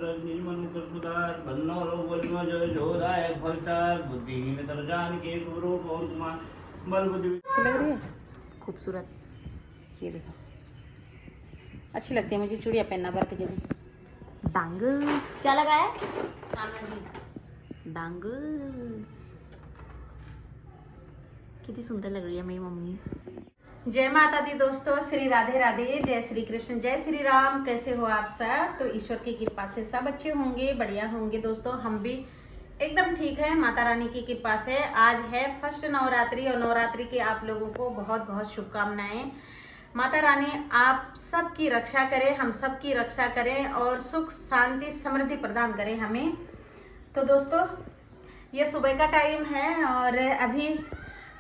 सुधार बन्नो रोगोलिमा जय जोदायक फलचार बुद्धिहीन तरजान के स्वरूप और कुमार बल बुद्धि। अच्छी लग रही है, खूबसूरत। ये देखो, अच्छी लगती है मुझे चूड़ियाँ पहनना बर्थ के दिन। डांगल्स क्या लगा है? डांगल्स कितनी सुंदर लग रही है मेरी मम्मी। जय माता दी दोस्तों, श्री राधे राधे, जय श्री कृष्ण, जय श्री राम। कैसे हो आप सब? तो ईश्वर की कृपा से सब अच्छे होंगे, बढ़िया होंगे दोस्तों। हम भी एकदम ठीक है, माता रानी की कृपा से। आज है फर्स्ट नवरात्रि और नवरात्रि की आप लोगों को बहुत बहुत शुभकामनाएं। माता रानी आप सबकी रक्षा करें, हम सबकी रक्षा करें और सुख शांति समृद्धि प्रदान करें हमें। तो दोस्तों ये सुबह का टाइम है और अभी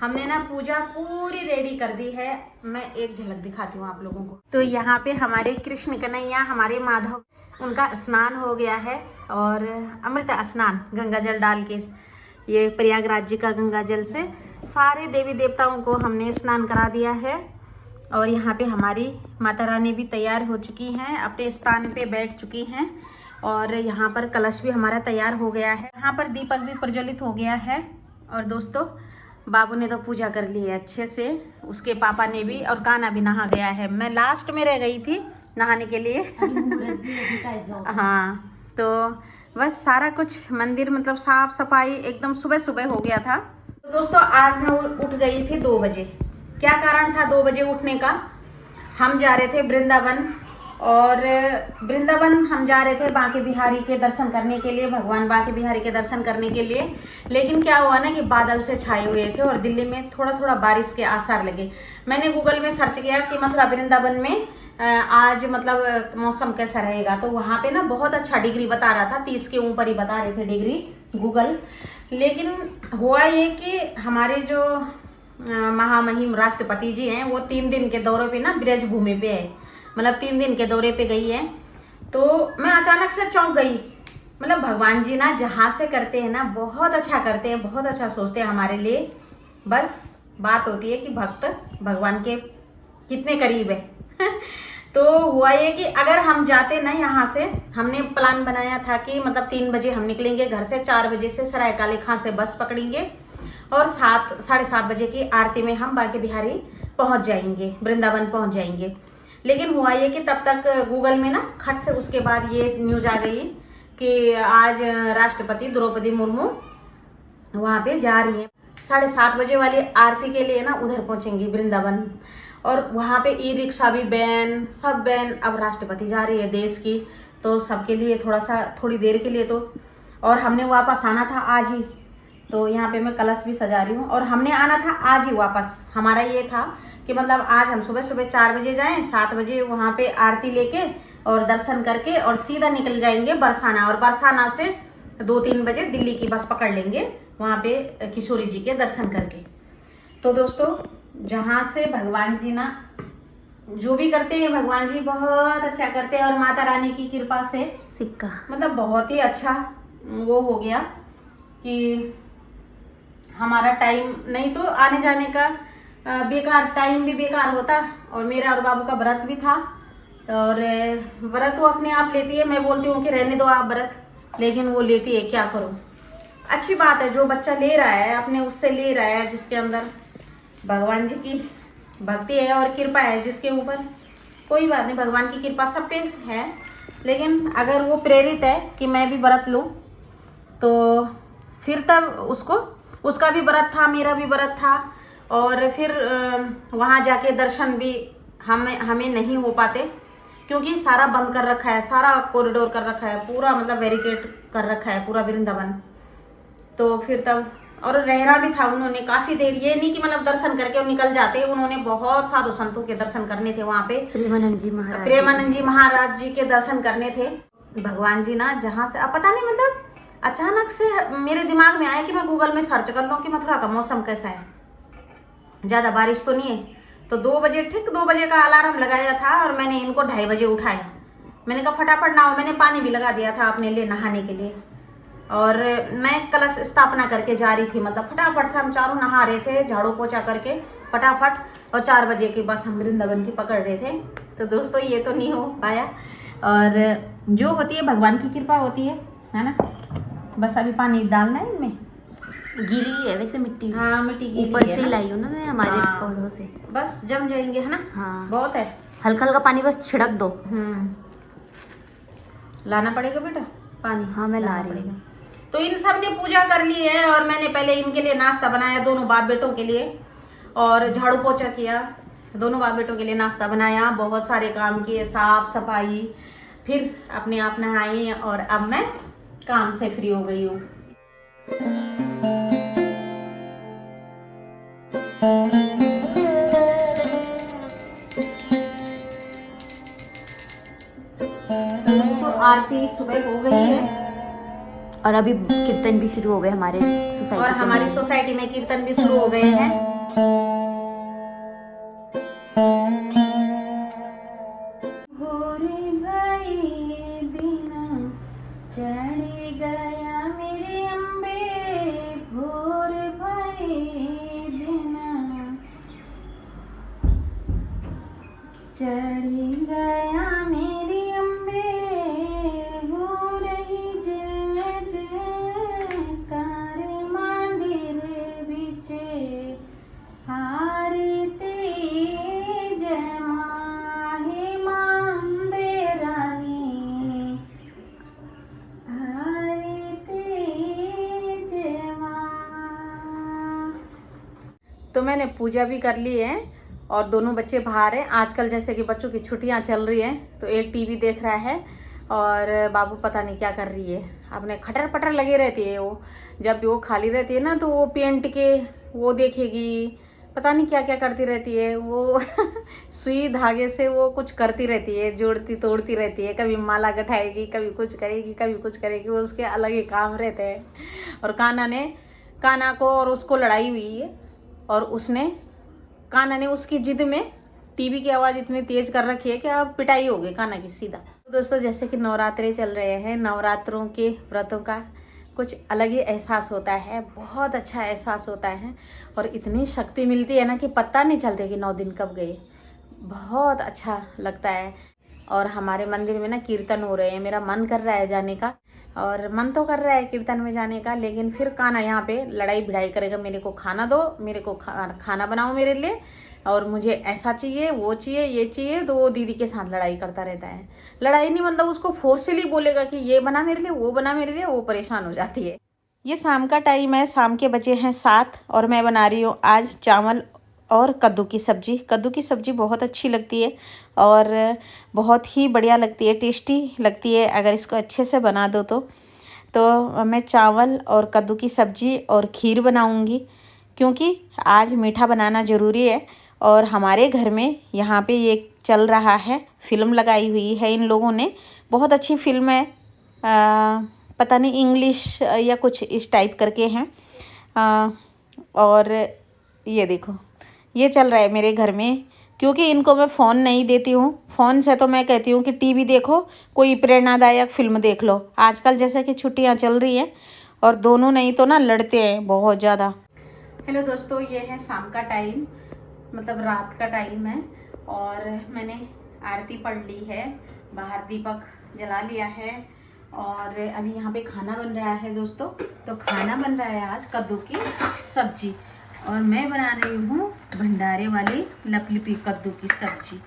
हमने ना पूजा पूरी रेडी कर दी है। मैं एक झलक दिखाती हूँ आप लोगों को। तो यहाँ पे हमारे कृष्ण कन्हैया, हमारे माधव, उनका स्नान हो गया है और अमृत स्नान गंगा जल डाल के, ये प्रयागराज जी का गंगा जल से सारे देवी देवताओं को हमने स्नान करा दिया है। और यहाँ पे हमारी माता रानी भी तैयार हो चुकी हैं, अपने स्थान पे बैठ चुकी हैं और यहाँ पर कलश भी हमारा तैयार हो गया है। यहाँ पर दीपक भी प्रज्वलित हो गया है। और दोस्तों बाबू ने तो पूजा कर ली है अच्छे से, उसके पापा ने भी, और कान्हा भी नहा गया है। मैं लास्ट में रह गई थी नहाने के लिए। हाँ, तो बस सारा कुछ मंदिर मतलब साफ सफाई एकदम सुबह सुबह हो गया था। तो दोस्तों आज मैं उठ गई थी 2 बजे। क्या कारण था 2 बजे उठने का? हम जा रहे थे वृंदावन और वृंदावन हम जा रहे थे बांके बिहारी के दर्शन करने के लिए, भगवान बांके बिहारी के दर्शन करने के लिए। लेकिन क्या हुआ ना कि बादल से छाए हुए थे और दिल्ली में थोड़ा थोड़ा बारिश के आसार लगे। मैंने गूगल में सर्च किया कि मथुरा वृंदावन में आज मतलब मौसम कैसा रहेगा, तो वहाँ पे ना बहुत अच्छा डिग्री बता रहा था, 30 के ऊपर ही बता रहे थे डिग्री गूगल। लेकिन हुआ ये कि हमारे जो महामहिम राष्ट्रपति जी हैं वो 3 दिन के दौरे पे ना ब्रज भूमि पे है, मतलब 3 दिन के दौरे पे गई है। तो मैं अचानक से चौंक गई। मतलब भगवान जी ना जहाँ से करते हैं ना बहुत अच्छा करते हैं, बहुत अच्छा सोचते हैं हमारे लिए। बस बात होती है कि भक्त भगवान के कितने करीब है। तो हुआ ये कि अगर हम जाते ना यहाँ से, हमने प्लान बनाया था कि मतलब 3 बजे हम निकलेंगे घर से, 4 बजे से सराय काले खां से बस पकड़ेंगे और 7 साढ़े 7 बजे की आरती में हम बांके बिहारी पहुँच जाएंगे, वृंदावन पहुँच जाएंगे। लेकिन हुआ ये कि तब तक गूगल में ना खट से उसके बाद ये न्यूज आ गई कि आज राष्ट्रपति द्रौपदी मुर्मू वहाँ पे जा रही हैं। 7:30 बजे वाली आरती के लिए ना उधर पहुँचेंगी वृंदावन। और वहाँ पे ई रिक्शा भी बैन, सब बैन। अब राष्ट्रपति जा रही है देश की, तो सबके लिए थोड़ी देर के लिए तो। और हमने वापस आना था आज ही, तो यहाँ पे मैं कलश भी सजा रही हूँ। और हमने आना था आज ही वापस। हमारा ये था कि मतलब आज हम सुबह सुबह 4 बजे जाएं, 7 बजे वहाँ पे आरती लेके और दर्शन करके और सीधा निकल जाएंगे बरसाना। और बरसाना से 2-3 बजे दिल्ली की बस पकड़ लेंगे वहाँ पे किशोरी जी के दर्शन करके। तो दोस्तों जहाँ से भगवान जी ना जो भी करते हैं, भगवान जी बहुत अच्छा करते हैं। और माता रानी की कृपा से सिक्का मतलब बहुत ही अच्छा वो हो गया कि हमारा टाइम नहीं तो आने जाने का बेकार, टाइम भी बेकार होता। और मेरा और बाबू का व्रत भी था, और व्रत वो अपने आप लेती है। मैं बोलती हूँ कि रहने दो आप व्रत, लेकिन वो लेती है, क्या करूँ। अच्छी बात है जो बच्चा ले रहा है अपने उससे ले रहा है, जिसके अंदर भगवान जी की भक्ति है और कृपा है जिसके ऊपर, कोई बात नहीं, भगवान की कृपा सब पे है। लेकिन अगर वो प्रेरित है कि मैं भी व्रत लूँ, तो फिर तब उसका भी व्रत था, मेरा भी व्रत था। और फिर वहाँ जाके दर्शन भी हमें नहीं हो पाते, क्योंकि सारा बंद कर रखा है, सारा कॉरिडोर कर रखा है, पूरा मतलब बैरिकेड कर रखा है पूरा वृंदावन। तो फिर तब और रहना भी था उन्होंने काफ़ी देर। ये नहीं कि मतलब दर्शन करके और निकल जाते, उन्होंने बहुत साधु संतों के दर्शन करने थे वहाँ पे। प्रेमानंद जी महाराज जी के दर्शन करने थे। भगवान जी ना जहाँ से, अब पता नहीं मतलब अचानक से मेरे दिमाग में आया कि मैं गूगल में सर्च कर लूँ कि मथुरा का मौसम कैसा है, ज़्यादा बारिश तो नहीं है। तो 2 बजे, ठीक 2 बजे का अलार्म लगाया था और मैंने इनको 2:30 बजे उठाया। मैंने कहा फटाफट नहाओ, मैंने पानी भी लगा दिया था अपने लिए नहाने के लिए। और मैं कलश स्थापना करके जा रही थी, मतलब फटाफट से हम चारों नहा रहे थे झाड़ू पोछा करके फटाफट। और 4 बजे की बस हम वृंदावन की पकड़ रहे थे। तो दोस्तों ये तो नहीं हो पाया, और जो होती है भगवान की कृपा होती है ना। बस अभी पानी डालना है इनमें। गीली है वैसे मिट्टी। हाँ मिट्टी गीली ऊपर है से ना? लाई हूँ ना मैं हमारे हाँ। पौधों से। बस जम जाएंगे है ना। हाँ बहुत है। हल्का हल्का पानी बस छिड़क दो। लाना पड़ेगा बेटा पानी। हाँ मैं ला लाना रही पड़ेगा। हूँ। तो इन सब ने पूजा कर ली है और मैंने पहले इनके लिए नाश्ता बनाया, दोनों बाप बेटों के लिए, और झाड़ू पोछा किया। दोनों बाप बेटों के लिए नाश्ता बनाया, बहुत सारे काम किए, साफ सफाई, फिर अपने आप नहाई और अब मैं काम से फ्री हो गई हूँ। तो आरती सुबह हो गई है और अभी कीर्तन भी शुरू हो गए हमारे सोसाइटी और के हमारी में। सोसाइटी में कीर्तन भी शुरू हो गए हैं। भोरे भाई दिन चढ़ गया मेरे अम्बे, भोर भाई दिन चढ़ गया मेरी अम्बे, हो रही जय जयकार मंदिर बिचे, आरती जय माहे मां अम्बे रानी, आरती जय मां। तो मैंने पूजा भी कर ली है और दोनों बच्चे बाहर हैं। आजकल जैसे कि बच्चों की छुट्टियां चल रही हैं तो एक टीवी देख रहा है और बाबू पता नहीं क्या कर रही है, अपने खटर पटर लगे रहती है। वो जब भी वो खाली रहती है ना तो वो पेंट के वो देखेगी, पता नहीं क्या क्या करती रहती है वो सुई धागे से वो कुछ करती रहती है, जोड़ती तोड़ती रहती है, कभी माला गठाएगी, कभी कुछ करेगी, कभी कुछ करेगी, वो उसके अलग ही काम रहते हैं। और काना को और उसको लड़ाई हुई है और काना ने उसकी जिद में टीवी की आवाज़ इतनी तेज कर रखी है कि अब पिटाई हो गई काना की सीधा। दोस्तों जैसे कि नवरात्रे चल रहे हैं, नवरात्रों के व्रतों का कुछ अलग ही एहसास होता है, बहुत अच्छा एहसास होता है और इतनी शक्ति मिलती है ना कि पता नहीं चलते कि 9 दिन कब गए, बहुत अच्छा लगता है। और हमारे मंदिर में ना कीर्तन हो रहे हैं, मेरा मन कर रहा है जाने का और मन तो कर रहा है कीर्तन में जाने का, लेकिन फिर काना यहाँ पे लड़ाई भिड़ाई करेगा, मेरे को खाना दो, मेरे को खाना बनाओ मेरे लिए, और मुझे ऐसा चाहिए, वो चाहिए, ये चाहिए। तो वो दीदी के साथ लड़ाई करता रहता है। लड़ाई नहीं मतलब उसको फोर्सली बोलेगा कि ये बना मेरे लिए, वो बना मेरे लिए, वो परेशान हो जाती है। ये शाम का टाइम है, शाम के बजे हैं 7 और मैं बना रही हूँ आज चावल और कद्दू की सब्ज़ी। कद्दू की सब्ज़ी बहुत अच्छी लगती है और बहुत ही बढ़िया लगती है, टेस्टी लगती है अगर इसको अच्छे से बना दो तो मैं चावल और कद्दू की सब्ज़ी और खीर बनाऊंगी, क्योंकि आज मीठा बनाना ज़रूरी है। और हमारे घर में यहाँ पे ये चल रहा है, फिल्म लगाई हुई है इन लोगों ने, बहुत अच्छी फिल्म है, पता नहीं इंग्लिश या कुछ इस टाइप करके हैं। और ये देखो ये चल रहा है मेरे घर में, क्योंकि इनको मैं फ़ोन नहीं देती हूँ। फ़ोन से तो मैं कहती हूँ कि टीवी देखो, कोई प्रेरणादायक फ़िल्म देख लो। आजकल जैसे कि छुट्टियाँ चल रही हैं और दोनों नहीं तो ना लड़ते हैं बहुत ज़्यादा। हेलो दोस्तों, ये है शाम का टाइम, मतलब रात का टाइम है और मैंने आरती पढ़ ली है, बाहर दीपक जला लिया है और अभी यहाँ पे खाना बन रहा है दोस्तों। तो खाना बन रहा है आज कद्दू की सब्जी और मैं बना रही हूँ भंडारे वाली लपलिपी कद्दू की सब्जी,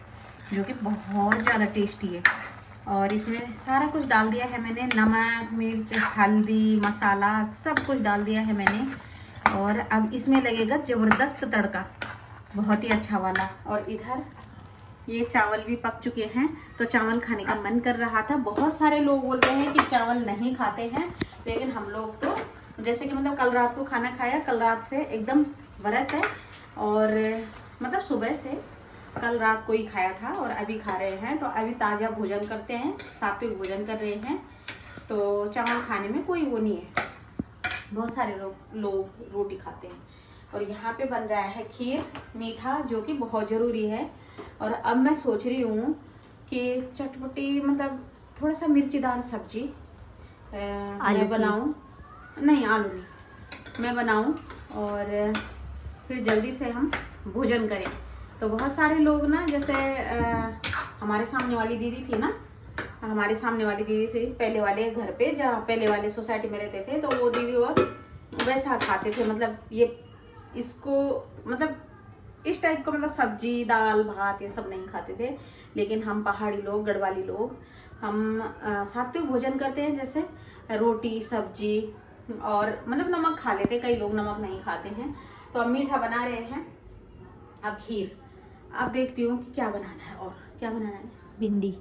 जो कि बहुत ज़्यादा टेस्टी है। और इसमें सारा कुछ डाल दिया है मैंने, नमक, मिर्च, हल्दी, मसाला सब कुछ डाल दिया है मैंने। और अब इसमें लगेगा ज़बरदस्त तड़का, बहुत ही अच्छा वाला। और इधर ये चावल भी पक चुके हैं, तो चावल खाने का मन कर रहा था। बहुत सारे लोग बोलते हैं कि चावल नहीं खाते हैं, लेकिन हम लोग तो जैसे कि मतलब कल रात को खाना खाया, कल रात से एकदम व्रत है और मतलब सुबह से कल रात को ही खाया था और अभी खा रहे हैं। तो अभी ताज़ा भोजन करते हैं, सात्विक भोजन कर रहे हैं, तो चावल खाने में कोई वो नहीं है। बहुत सारे लोग रोटी खाते हैं। और यहाँ पे बन रहा है खीर मीठा, जो कि बहुत ज़रूरी है। और अब मैं सोच रही हूँ कि चटपटी मतलब थोड़ा सा मिर्चीदार सब्जी मैं बनाऊँ, नहीं आलू नहीं, मैं बनाऊँ और फिर जल्दी से हम भोजन करें। तो बहुत सारे लोग ना, जैसे हमारे सामने वाली दीदी थी ना, हमारे सामने वाली दीदी थी पहले वाले घर पे, जहाँ पहले वाले सोसाइटी में रहते थे, तो वो दीदी और वैसा खाते थे, मतलब ये इसको मतलब इस टाइप का, मतलब सब्जी दाल भात ये सब नहीं खाते थे। लेकिन हम पहाड़ी लोग, गढ़वाली लोग, हम सात्विक भोजन करते हैं, जैसे रोटी सब्जी और मतलब नमक खा लेते, कई लोग नमक नहीं खाते हैं। तो अब मीठा बना रहे हैं, अब खीर। अब देखती हूँ कि क्या बनाना है और क्या बनाना है। भिंडी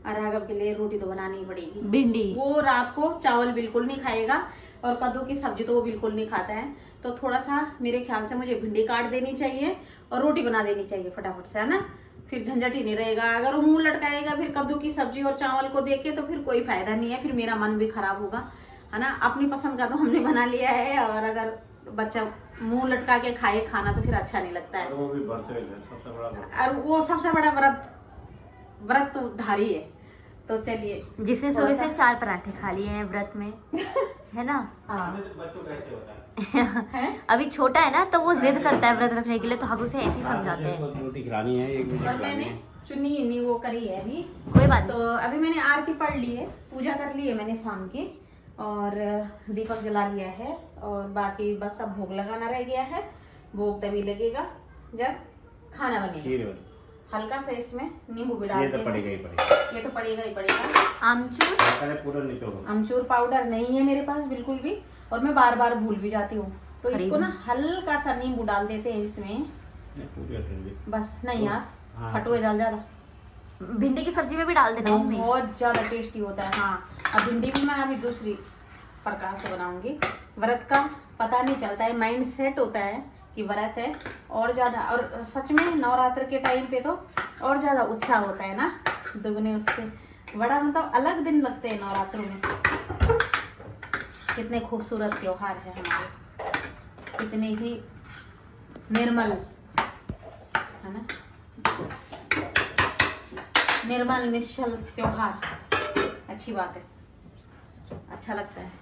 और राघव के लिए रोटी तो बनानी ही पड़ेगी। भिंडी वो रात को चावल बिल्कुल नहीं खाएगा और कद्दू की सब्जी तो वो बिल्कुल नहीं खाता है। तो थोड़ा सा मेरे ख्याल से मुझे भिंडी काट देनी चाहिए और रोटी बना देनी चाहिए फटाफट से, है ना, फिर झंझट ही नहीं रहेगा। अगर वो मुंह लटकाएगा फिर कद्दू की सब्जी और चावल को देख के, तो फिर कोई फायदा नहीं है, फिर मेरा मन भी खराब होगा, है ना। अपनी पसंद का तो हमने बना लिया है, और अगर बच्चा मुंह लटका के खाए खाना तो फिर अच्छा नहीं लगता है। वो भी सबसे बड़ा और वो सबसे बड़ा व्रत धारी है। तो चलिए, जिसने सुबह से 4 पराठे खा लिए हैं व्रत में, है ना। हाँ बच्चों का ऐसे होता है। अभी छोटा है ना, तो वो जिद करता है व्रत रखने के लिए, तो हम उसे ऐसे ही समझाते हैं। रोटी खिलानी है, एक मुझे और खिलानी मैंने है। चुन्नी इन्नी वो करी है अभी, कोई बात तो अभी मैंने आरती पढ़ ली है, पूजा कर ली है मैंने शाम की, और दीपक जला लिया है, और बाकी बस अब भोग लगाना रह गया है। भोग तभी लगेगा जब खाना बनेगा। खीर बनी। हल्का सा इसमें नींबू भी ये डालते तो हैं। पड़ेगा ही पड़ेगा। ये तो पड़ेगा ही पड़ेगा। आमचूर पहले पूरा निचोड़। अमचूर पाउडर नहीं है मेरे पास बिल्कुल भी, और मैं बार बार भूल भी जाती हूँ, तो इसको ना हल्का सा नींबू डाल देते हैं इसमें, बस। नहीं यार, हाँ। खटुए डाल ज्यादा, भिंडी की सब्जी में भी डाल देना मम्मी। बहुत ज्यादा टेस्टी होता है। हाँ, अब भिंडी भी मैं अभी दूसरी प्रकार से बनाऊंगी। व्रत का पता नहीं चलता है, माइंड सेट होता है कि व्रत है, और ज्यादा, और सच में नवरात्र के टाइम पे तो और ज्यादा उत्साह होता है ना, दुगने उससे बड़ा, मतलब अलग दिन लगते हैं नवरात्रों में। कितने खूबसूरत त्योहार है हमारे, कितने ही निर्मल, है ना, निर्मल निश्चल त्योहार। अच्छी बात है, अच्छा लगता है।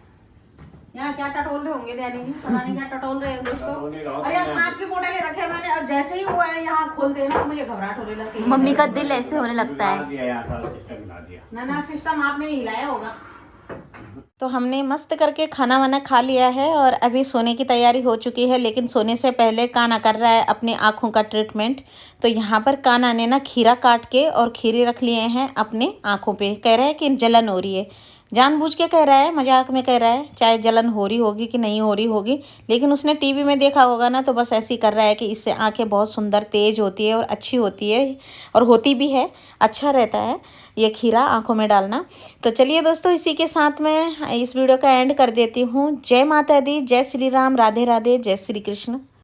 यहाँ क्या टटोल रहे होंगे ध्यानी जी, पता नहीं क्या टटोल रहे हैं दोस्तों। अरे यहाँ कांच के बोतलें रखे मैंने, और जैसे ही वो है यहाँ खोलते हैं ना, मुझे घबराहट होने लगती है। मम्मी का दिल ऐसे होने लगता है। ना सिस्टम आपने हिलाया होगा। तो हमने मस्त करके खाना वाना खा लिया है, और अभी सोने की तैयारी हो चुकी है। लेकिन सोने से पहले कान्हा कर रहा है अपनी आँखों का ट्रीटमेंट। तो यहाँ पर कान्हा ने ना खीरा काट के और खीरे रख लिए हैं अपने आँखों पे। कह रहा है कि जलन हो रही है, जानबूझ के कह रहा है, मजाक में कह रहा है, चाहे जलन हो रही होगी कि नहीं हो रही होगी, लेकिन उसने टीवी में देखा होगा ना, तो बस ऐसे ही कर रहा है कि इससे आंखें बहुत सुंदर तेज होती है और अच्छी होती है, और होती भी है, अच्छा रहता है ये खीरा आंखों में डालना। तो चलिए दोस्तों, इसी के साथ मैं इस वीडियो का एंड कर देती हूँ। जय माता दी, जय श्री राम, राधे राधे, जय श्री कृष्ण।